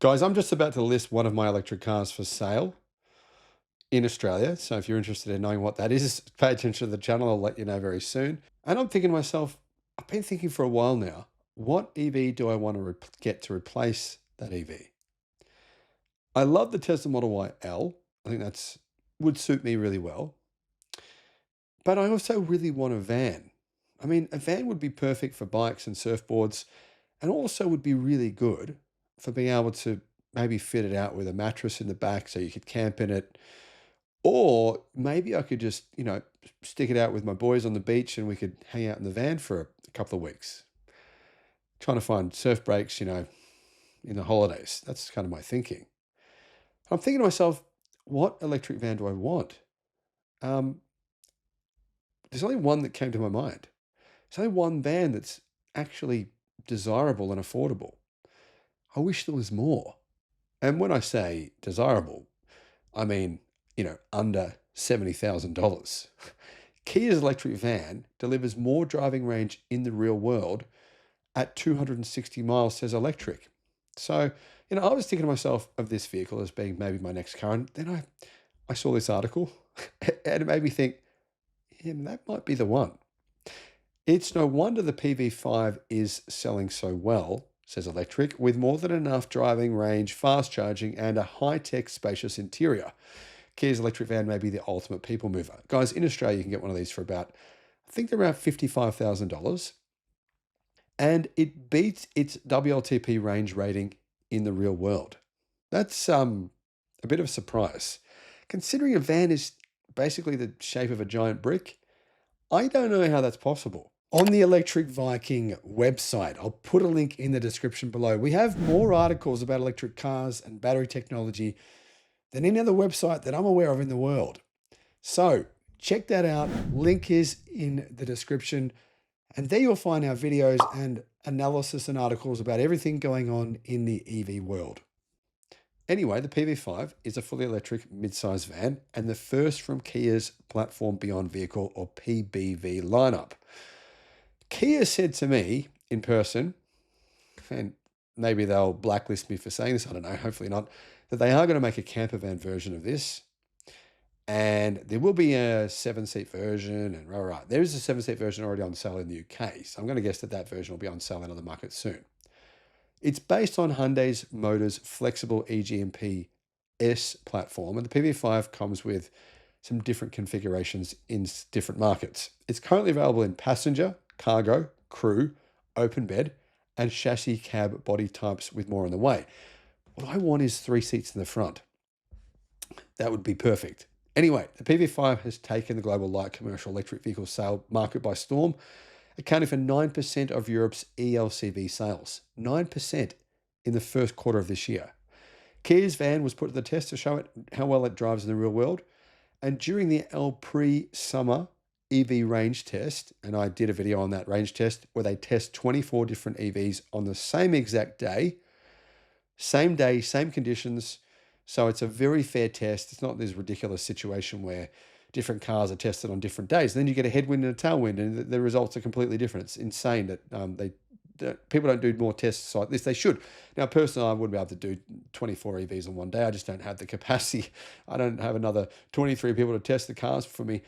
Guys, I'm just about to list one of my electric cars for sale in Australia. So if you're interested in knowing what that is, pay attention to the channel. I'll let you know very soon. And I'm thinking to myself, I've been thinking for a while now, what EV do I want to get to replace that EV? I love the Tesla Model Y L. I think that's would suit me really well. But I also really want a van. I mean, a van would be perfect for bikes and surfboards, and also would be really good for being able to maybe fit it out with a mattress in the back so you could camp in it. Or maybe I could just, stick it out with my boys on the beach and we could hang out in the van for a couple of weeks. Trying to find surf breaks, in the holidays. That's kind of my thinking. I'm thinking to myself, what electric van do I want? Um, there's only one that came to my mind. There's only one van that's actually desirable and affordable. I wish there was more. And when I say desirable, I mean, under $70,000. Kia's electric van delivers more driving range in the real world at 260 miles, says electric. So, I was thinking to myself of this vehicle as being maybe my next car. And then I saw this article and it made me think, yeah, that might be the one. It's no wonder the PV5 is selling so well, says electric, with more than enough driving range, fast charging, and a high-tech spacious interior. Kia's electric van may be the ultimate people mover. Guys, in Australia, you can get one of these for about, I think they're around $55,000. And it beats its WLTP range rating in the real world. That's a bit of a surprise. Considering a van is basically the shape of a giant brick, I don't know how that's possible. On the Electric Viking website, I'll put a link in the description below. We have more articles about electric cars and battery technology than any other website that I'm aware of in the world. So check that out. Link is in the description. And there you'll find our videos and analysis and articles about everything going on in the EV world. Anyway, the PV5 is a fully electric mid-size van and the first from Kia's Platform Beyond Vehicle, or PBV, lineup. Kia said to me in person, and maybe they'll blacklist me for saying this, I don't know, hopefully not, that they are going to make a camper van version of this. And there will be a 7-seat version, and right. There is a 7-seat version already on sale in the UK. So I'm going to guess that version will be on sale in other markets soon. It's based on Hyundai's Motors flexible EGMP S platform, and the PV5 comes with some different configurations in different markets. It's currently available in passenger, cargo, crew, open bed, and chassis cab body types, with more on the way. What I want is 3 seats in the front. That would be perfect. Anyway, the PV5 has taken the global light commercial electric vehicle sale market by storm, accounting for 9% of Europe's ELCV sales. 9% in the first quarter of this year. Kia's van was put to the test to show it how well it drives in the real world. And during the El Pre-Summer EV range test, and I did a video on that range test where they test 24 different EVs on the same exact day, same conditions. So it's a very fair test. It's not this ridiculous situation where different cars are tested on different days. Then you get a headwind and a tailwind, and the results are completely different. It's insane that people don't do more tests like this. They should. Now, personally, I wouldn't be able to do 24 EVs in one day. I just don't have the capacity. I don't have another 23 people to test the cars for me.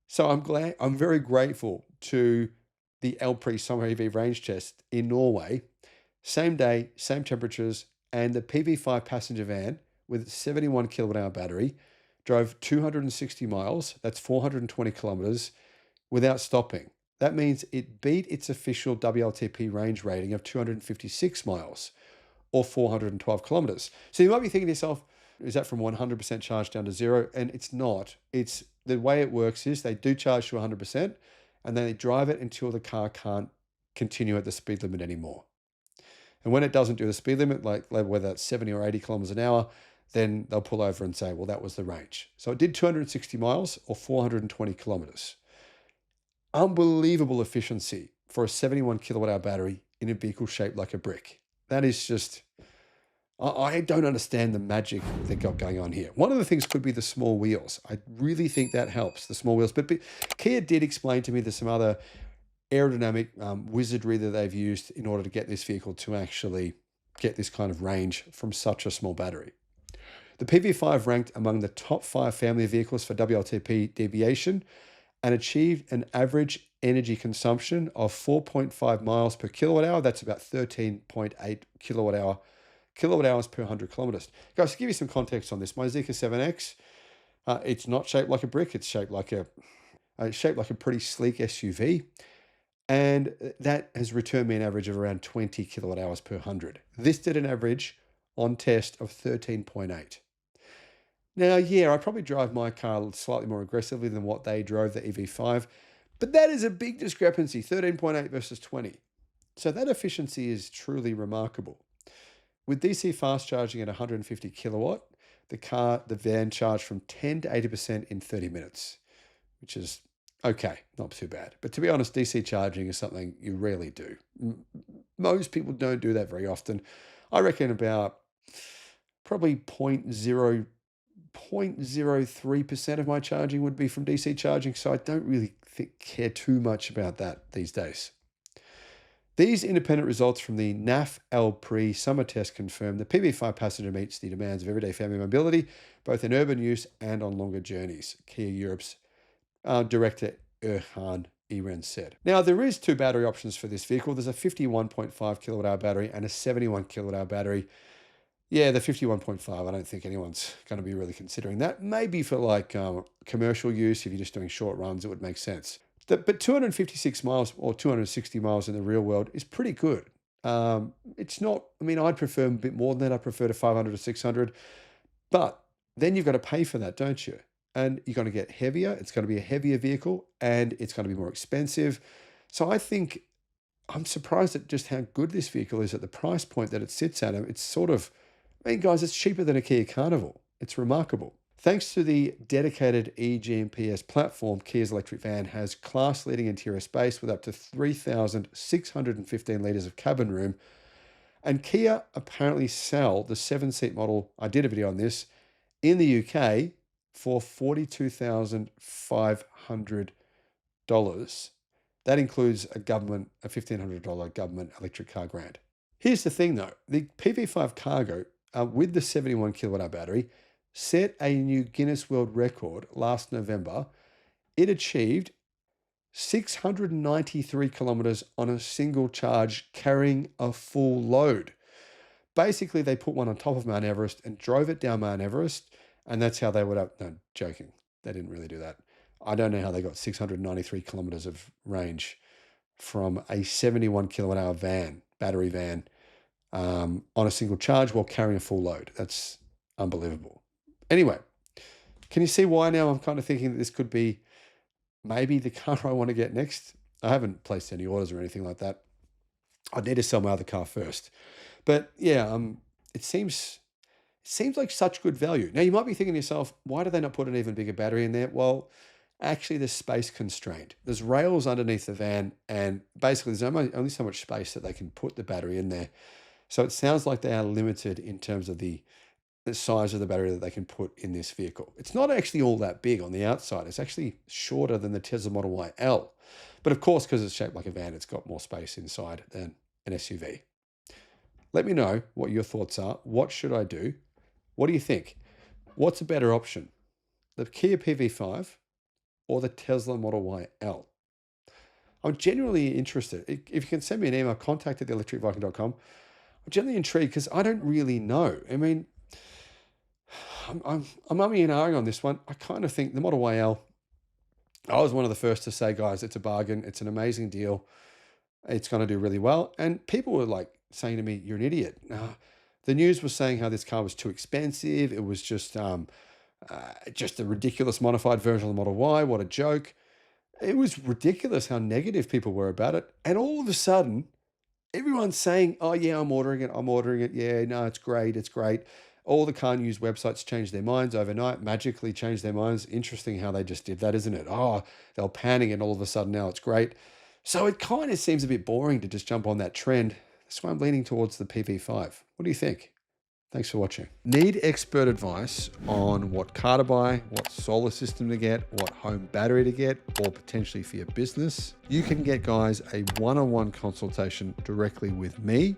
So I'm very grateful to the El Pre Summer EV range test in Norway. Same day, same temperatures, and the PV5 passenger van with 71 kilowatt hour battery drove 260 miles, that's 420 kilometers, without stopping. That means it beat its official WLTP range rating of 256 miles, or 412 kilometers. So you might be thinking to yourself, is that from 100% charge down to zero? And it's not. It's the way it works is they do charge to 100%, and then they drive it until the car can't continue at the speed limit anymore. And when it doesn't do the speed limit, like whether it's 70 or 80 kilometers an hour, then they'll pull over and say, well, that was the range. So it did 260 miles, or 420 kilometers. Unbelievable efficiency for a 71 kilowatt hour battery in a vehicle shaped like a brick. That is just, I don't understand the magic they've got going on here. One of the things could be the small wheels. I really think that helps, the small wheels. But Kia did explain to me there's some other aerodynamic wizardry that they've used in order to get this vehicle to actually get this kind of range from such a small battery. The PV5 ranked among the top 5 family vehicles for WLTP deviation and achieved an average energy consumption of 4.5 miles per kilowatt hour. That's about 13.8 kilowatt hours per 100 kilometers. Guys, to give you some context on this, my Zeekr 7X, it's not shaped like a brick. It's shaped like a pretty sleek SUV. And that has returned me an average of around 20 kilowatt hours per 100. This did an average on test of 13.8. Now, yeah, I probably drive my car slightly more aggressively than what they drove, the EV5, but that is a big discrepancy, 13.8 versus 20. So that efficiency is truly remarkable. With DC fast charging at 150 kilowatt, the van charged from 10 to 80% in 30 minutes, which is okay, not too bad. But to be honest, DC charging is something you rarely do. Most people don't do that very often. I reckon about probably 0.03% of my charging would be from DC charging, so I don't really care too much about that these days. These independent results from the NAF L-Pre summer test confirm the PV5 passenger meets the demands of everyday family mobility, both in urban use and on longer journeys, Kia Europe's director Erhan Iren said. Now, there is 2 battery options for this vehicle. There's a 51.5 kilowatt hour battery and a 71 kilowatt hour battery. Yeah, the 51.5, I don't think anyone's going to be really considering that. Maybe for like commercial use, if you're just doing short runs, it would make sense. But 256 miles or 260 miles in the real world is pretty good. It's not, I mean, I'd prefer a bit more than that. I prefer to 500 to 600. But then you've got to pay for that, don't you? And you're going to get heavier. It's going to be a heavier vehicle and it's going to be more expensive. So I think I'm surprised at just how good this vehicle is at the price point that it sits at. It's sort of, I mean, guys, it's cheaper than a Kia Carnival. It's remarkable. Thanks to the dedicated eGMPS platform, Kia's electric van has class-leading interior space with up to 3,615 litres of cabin room. And Kia apparently sell the 7-seat model, I did a video on this, in the UK for $42,500. That includes a $1,500 government electric car grant. Here's the thing though, the PV5 Cargo with the 71 kilowatt hour battery set a new Guinness World Record last November. It achieved 693 kilometers on a single charge carrying a full load. Basically, they put one on top of Mount Everest and drove it down Mount Everest, and that's how they would have, no, joking. They didn't really do that. I don't know how they got 693 kilometers of range from a 71 kilowatt hour battery van, on a single charge while carrying a full load. That's unbelievable. Anyway, can you see why now I'm kind of thinking that this could be maybe the car I want to get next? I haven't placed any orders or anything like that. I need to sell my other car first. But yeah, it seems like such good value. Now, you might be thinking to yourself, why do they not put an even bigger battery in there? Well, actually, there's space constraint. There's rails underneath the van, and basically there's only so much space that they can put the battery in there. So it sounds like they are limited in terms of the size of the battery that they can put in this vehicle. It's not actually all that big on the outside. It's actually shorter than the Tesla Model Y L. But of course, because it's shaped like a van, it's got more space inside than an SUV. Let me know what your thoughts are. What should I do? What do you think? What's a better option? The Kia PV5 or the Tesla Model Y L? I'm genuinely interested. If you can send me an email, contact@theelectricviking.com. I'm genuinely intrigued because I don't really know. I mean, I'm umming and ahhing on this one. I kind of think the Model Y L, I was one of the first to say, guys, it's a bargain. It's an amazing deal. It's going to do really well. And people were like saying to me, you're an idiot. The news was saying how this car was too expensive. It was just a ridiculous modified version of the Model Y. What a joke. It was ridiculous how negative people were about it. And all of a sudden, everyone's saying, oh yeah, I'm ordering it. Yeah, no, it's great. All the car news websites changed their minds overnight, magically changed their minds. Interesting how they just did that, isn't it? Oh, they were panning and all of a sudden now it's great. So it kind of seems a bit boring to just jump on that trend. That's why I'm leaning towards the PV5. What do you think? Thanks for watching. Need expert advice on what car to buy, what solar system to get, what home battery to get, or potentially for your business? You can get, guys, a one-on-one consultation directly with me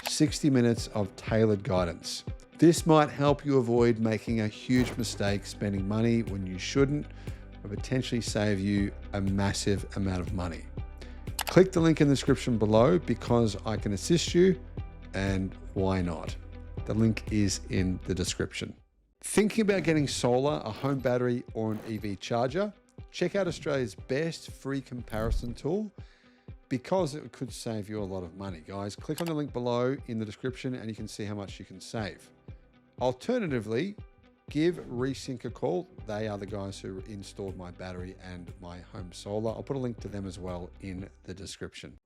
60 minutes of tailored guidance. This might help you avoid making a huge mistake spending money when you shouldn't, or potentially save you a massive amount of money. Click the link in the description below because I can assist you, and why not? The link is in the description. Thinking about getting solar, a home battery, or an EV charger? Check out Australia's best free comparison tool because it could save you a lot of money. Guys, click on the link below in the description and you can see how much you can save. Alternatively, give Resync a call. They are the guys who installed my battery and my home solar. I'll put a link to them as well in the description.